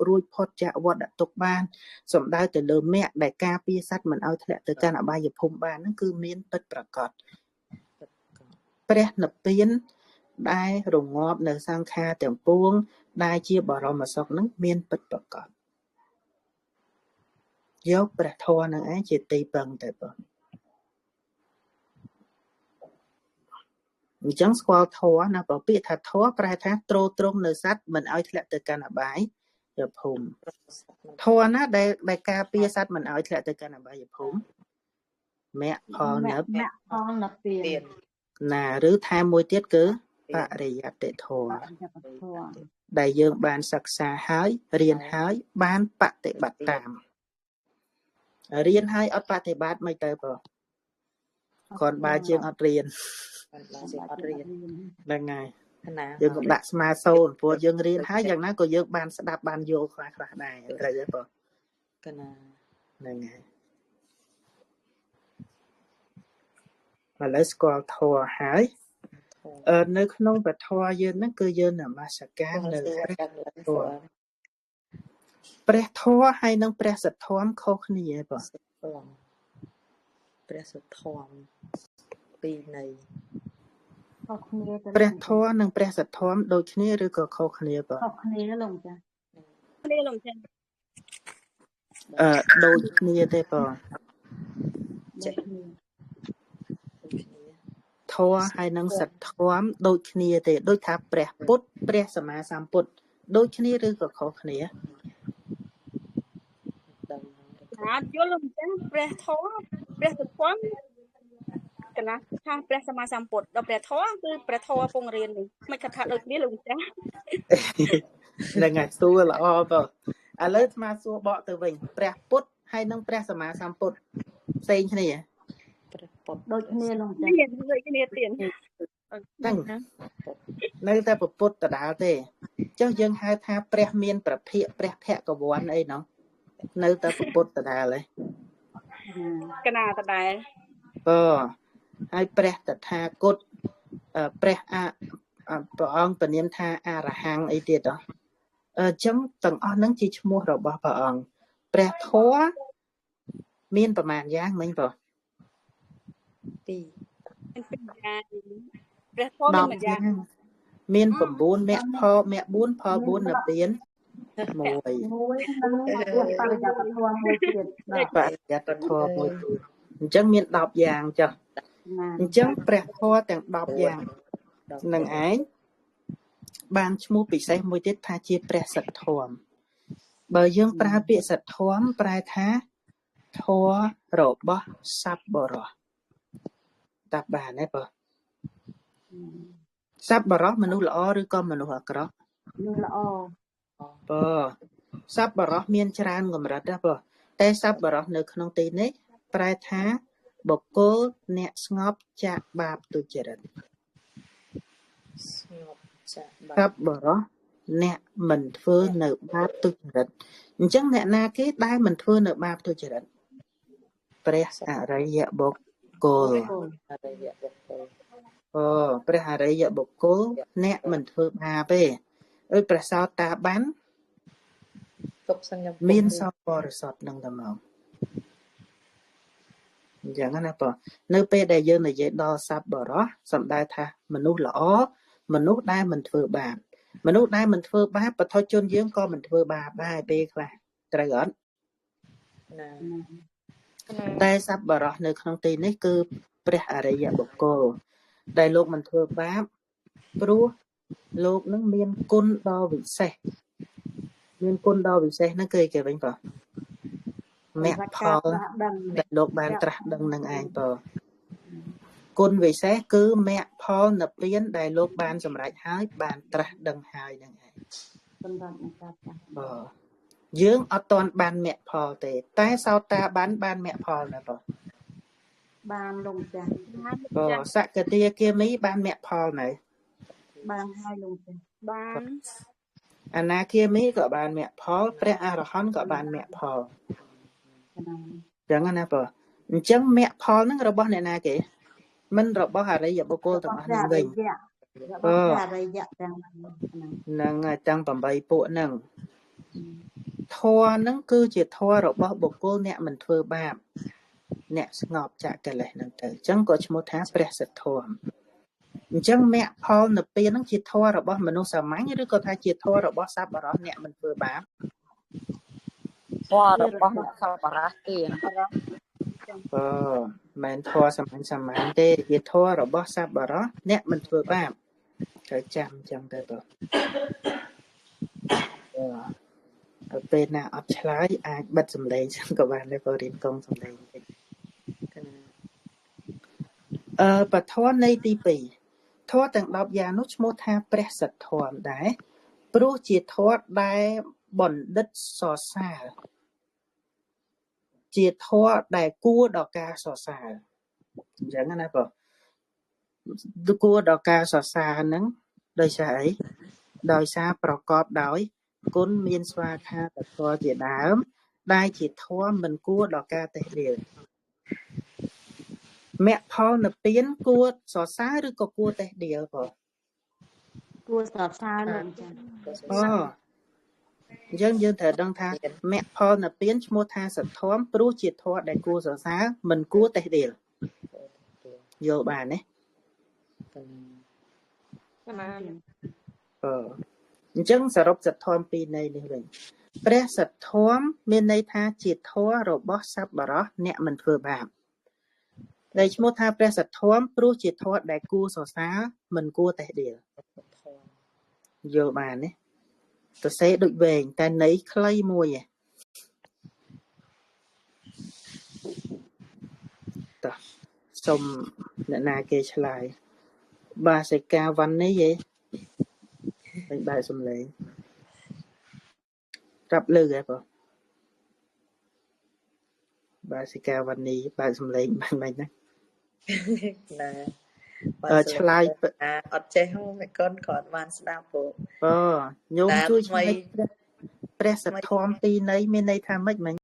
រួចផុតចាកវត្តទុកបានសំដៅទៅលើមគ្គដែលការពារសត្វមិនឲ្យធ្លាក់ទៅកាន់អបាយភូមិបានហ្នឹងគឺមានពិតប្រាកដព្រះនិព្វានដែលរងាប់នៅសង្ខារទាំងពួងដែលជាបរមសុខហ្នឹងមានពិតប្រាកដយកព្រះធម៌នឹងឯងជាទីពឹងទៅបងអញ្ចឹងស្គាល់ធម៌ណាបើពាក្យថាធម៌ប្រែថាទ្រទ្រង់នៅសត្វមិនឲ្យធ្លាក់ទៅកាន់អបាយភូមិធម៌ណាដែលការពារសត្វមិនឲ្យធ្លាក់ទៅកាន់អបាយភូមិមគ្គផលនិព្វានណាឬថែមមួយទៀតគឺបរិយត្តិធម៌ដែលយើងបានសិក្សាហើយរៀនហើយបានបប្រតិបត្តិតាមរៀនហើយអត់បប្រតិបត្តិមិនទៅបងគ្រាន់បើជាងអត់រៀនហ្នឹងហើយយើងក៏ដាក់ស្មាសូនព្រោះយើងរៀនហើយយ៉ាងណាក៏យើងបានស្ដាប់បានយល់ខ្លះៗដែរត្រូវទេបងកណាហ្នឹងហើយឥឡូវស្គាល់ធម៌ហើយនៅក្នុងពធយើងហ្នឹងគឺយើងនមស្ការនៅព្រះធម៌ហើយនិងព្រះសទ្ធម្មខុសគ្នាឯបងព្រះសទ្ធម្មពីរនៃខុសគ្នាព្រះធម៌និងព្រះសទ្ធម្មដូចគ្នាឬក៏ខុសគ្នាបងខុសគ្នាលោកចាគ្នាលោកចាដូចគ្នាទេបងចេះធម៌ហើយនិងសទ្ធម្មដូចគ្នាទេដូចថាព្រះពុទ្ធព្រះសម្មាសម្ពុទ្ធដូចគ្នាឬក៏ខុសគ្នាអាចយល់លោកចាព្រះធម៌ព្រះសទ្ធម្មកណាថាព្រះសម្មាសម្ពុទ្ធដល់ព្រះធម៌គឺព្រះធម៌ពងរៀននេះមិនថាដូចគ្នាលោកចាហ្នឹងហើយសួរល្អបងឥឡូវស្មាសួរបកទៅវិញព្រះពុទ្ធហើយនិងព្រះសម្មាសម្ពុទ្ធផ្សេងគ្នាព្រះពុទ្ធដូចគ្នាលោកចាដូចគ្នាទៀតហ្នឹងនៅតែពុទ្ធដដែលទេចុះយើងហៅថាព្រះមានប្រភិព្រះភគវ័នអីនោះនៅតែពុទ្ធដដែលឯងកណាដដែលហើយព្រះតថាគតព្រះព្រះអង្គពនាមថាអរហង្គអីទៀតអញ្ចឹងទាំងអស់ហ្នឹងជាឈ្មោះរបស់ព្រះអង្គព្រះធម៌មានប្រមាណយ៉ាងមិញបងពីរយ៉ាងព្រះធម៌មានយ៉ាងមាន9មគ្គផលមគ្គ4ផល4និព្វាន1បរិយត្តិធម៌មួយទៀតបរិយត្តិធម៌មួយទៀតអញ្ចឹងមាន10យ៉ាងចុះអញ្ចឹងព្រះធម៌ទាំង10យ៉ាងនឹងឯងបានឈ្មោះពិសេសមួយទៀតថាជាព្រះសទ្ធម្មបើយើងប្រើពាក្យសទ្ធម្មប្រែថាធម៌របស់សប្បុរសតាបានទេបងសប្បុរសមនុស្សល្អឬក៏មនុស្សអាក្រក់មនុស្សល្អសប្បុរសមានច្រើនកម្រិតណាបងតែសប្បុរសនៅក្នុងទីនេះប្រែថាបុគ្គលអ្នកស្ងប់ចាកបាបទុច្ចរិតស្ងប់ចាកបាបសប្បុរសអ្នកមិនធ្វើនៅបាបទុច្ចរិតអញ្ចឹងអ្នកណាគេដែលមិនធ្វើនៅបាបទុច្ចរិតព្រះអរិយបុគ្គលព្រះអរិយបុគ្គលអ្នកមិនធ្វើបាបទេព្រះសោតាបានមានសពបរិសុទ្ធនឹងតែមកអញ្ចឹងណាបងនៅពេលដែលយើងនិយាយដល់សប្បុរសសំដៅថាមនុស្សល្អមនុស្សដែលមិនធ្វើបាបមនុស្សដែលមិនធ្វើបាបបទជនយើងក៏មិនធ្វើបាបដែរពេលខ្លះត្រូវអត់តែសប្បុរសនៅក្នុងទីនេះគឺព្រះអរិយបុគ្គលដែលលោកមិនធ្វើបាបព្រោះលោកនឹងមានគុណដ៏វិសេសមានគុណដ៏វិសេសហ្នឹងគឺគេវិញបងមគ្គផលដែលលោកបានត្រាស់ដឹងនឹងឯងបងគុណវិសេសគឺមគ្គផលនិព្វានដែលលោកបានសម្រេចហើយបានត្រាស់ដឹងហើយនឹងឯងយើងអត់ទាន់បានមគ្គផលទេតែសោតាបានមគ្គផលណាបងបានលោកចាសកតាគាមីបានមគ្គផលនៅបានហើយលោកចាបានអនាគាមីក៏បានមគ្គផលព្រះអរហន្តក៏បានមគ្គផលចឹងណាបងអញ្ចឹងមគ្គផលហ្នឹងរបស់អ្នកណាគេមិនរបស់អរិយបុគ្គលទាំងអស់ហ្នឹងវិញអរិយទាំងហ្នឹងទាំង8ពួកហ្នឹង ធម៌ហ្នឹងគឺជាធម៌របស់បុគ្គលអ្នកមិនធ្វើបាបអ្នកស្ងប់ចាក់កិលេសហ្នឹងទៅអញ្ចឹងក៏ឈ្មោះថាព្រះសទ្ធមអញ្ចឹងមគ្គផលនិព្វានហ្នឹងជាធម៌របស់មនុស្សសាមញ្ញឬក៏ថាជាធម៌របស់សត្វបរោះអ្នកមិនធ្វើបាប ធម៌របស់អ្នកសប្បុរសទេមិនធម៌សាមញ្ញទេជាធម៌របស់សត្វបរោះអ្នកមិនធ្វើបាបត្រូវចាំអញ្ចឹងទៅបងពេលណាអត់ឆ្លើយអាចបិទសំឡេងចឹងក៏បានដែរបើរៀនកងសំឡេងតិចបធម៌នៃទី2ធម៌ទាំង10យ៉ាងនោះឈ្មោះថាព្រះសទ្ធមដែរព្រោះជាធម៌ដែលបណ្ឌិតសរសើរជាធម៌ដែលគួរដល់ការសរសើរអញ្ចឹងណាបងគួរដល់ការសរសើរហ្នឹងដោយសារអីដោយសារប្រកបដោយគុណមានស្វាខាតធម៌ជាដើមដែលជាធម៌មិនគួរដល់ការតេះដៀលមគ្គផលនិព្វានគួរសរសើរឬក៏គួរតេះដៀលបងគួរសរសើរលោកចា៎អញ្ចឹងយើងត្រូវដឹងថាមគ្គផលនិព្វានឈ្មោះថាសទ្ធមព្រោះជាធម៌ដែលគួរសរសើរមិនគួរតេះដៀលយល់បានទេអញ្ចឹងសរុបសទ្ធមពីនៃនេះវិញព្រះសទ្ធមមានន័យថាជាធម៌របស់សប្បុរសអ្នកមិនធ្វើបាបដែលឈ្មោះថាព្រះសទ្ធមព្រោះជាធម៌ដែលគួរសរសើរមិនគួរតេះដៀលយល់បានទេទៅសេដូចវែងតែន័យខ្លីមួយឯងតោះសុំអ្នកណាគេឆ្លើយបាសិកាវណ្ណនេះឯងមិនបែរសំឡេងប្រាប់លើហ៎បងបាសិកាវណ្ណីបើកសំឡេងបានមិនណាឆ្លើយអត់ចេះហ៎មិនកូនគាត់បានស្ដាប់ព្រោះញោមជួយឆ្លើយព្រះសទ្ធមពីនៃមានន័យថាម៉េចមិញ